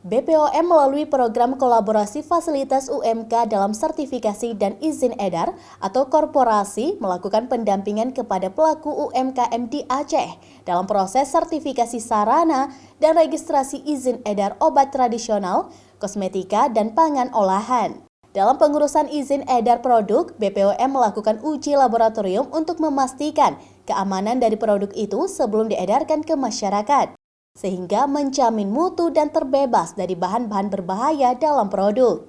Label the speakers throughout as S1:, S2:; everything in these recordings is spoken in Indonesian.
S1: BPOM melalui program kolaborasi fasilitas UMK dalam sertifikasi dan izin edar atau korporasi melakukan pendampingan kepada pelaku UMKM di Aceh dalam proses sertifikasi sarana dan registrasi izin edar obat tradisional, kosmetika, dan pangan olahan. Dalam pengurusan izin edar produk, BPOM melakukan uji laboratorium untuk memastikan keamanan dari produk itu sebelum diedarkan ke masyarakat, sehingga menjamin mutu dan terbebas dari bahan-bahan berbahaya dalam produk.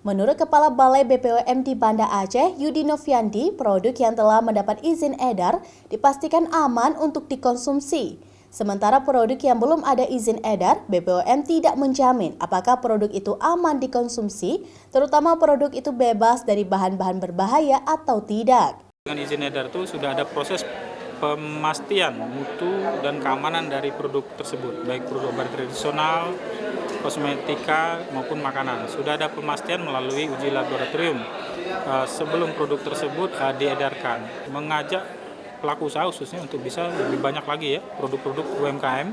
S1: Menurut Kepala Balai BPOM di Banda Aceh, Yudi Noviandi, produk yang telah mendapat izin edar dipastikan aman untuk dikonsumsi. Sementara produk yang belum ada izin edar, BPOM tidak menjamin apakah produk itu aman dikonsumsi, terutama produk itu bebas dari bahan-bahan berbahaya atau tidak.
S2: Dengan izin edar itu sudah ada proses pemastian mutu dan keamanan dari produk tersebut, baik produk obat tradisional, kosmetika maupun makanan. Sudah ada pemastian melalui uji laboratorium sebelum produk tersebut diedarkan. Mengajak pelaku usaha khususnya untuk bisa lebih banyak lagi ya produk-produk UMKM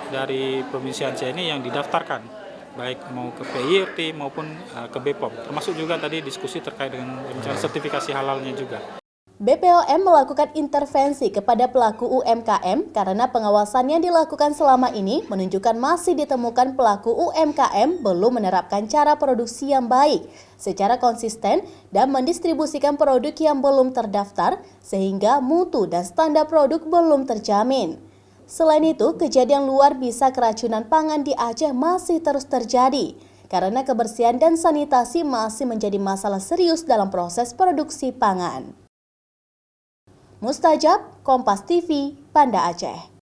S2: dari Provinsi Aceh ini yang didaftarkan, baik mau ke PIRT maupun ke BPOM. Termasuk juga tadi diskusi terkait dengan rencana sertifikasi halalnya juga.
S1: BPOM melakukan intervensi kepada pelaku UMKM karena pengawasan yang dilakukan selama ini menunjukkan masih ditemukan pelaku UMKM belum menerapkan cara produksi yang baik secara konsisten dan mendistribusikan produk yang belum terdaftar sehingga mutu dan standar produk belum terjamin. Selain itu, kejadian luar biasa keracunan pangan di Aceh masih terus terjadi karena kebersihan dan sanitasi masih menjadi masalah serius dalam proses produksi pangan. Mustajab, Kompas TV, Banda Aceh.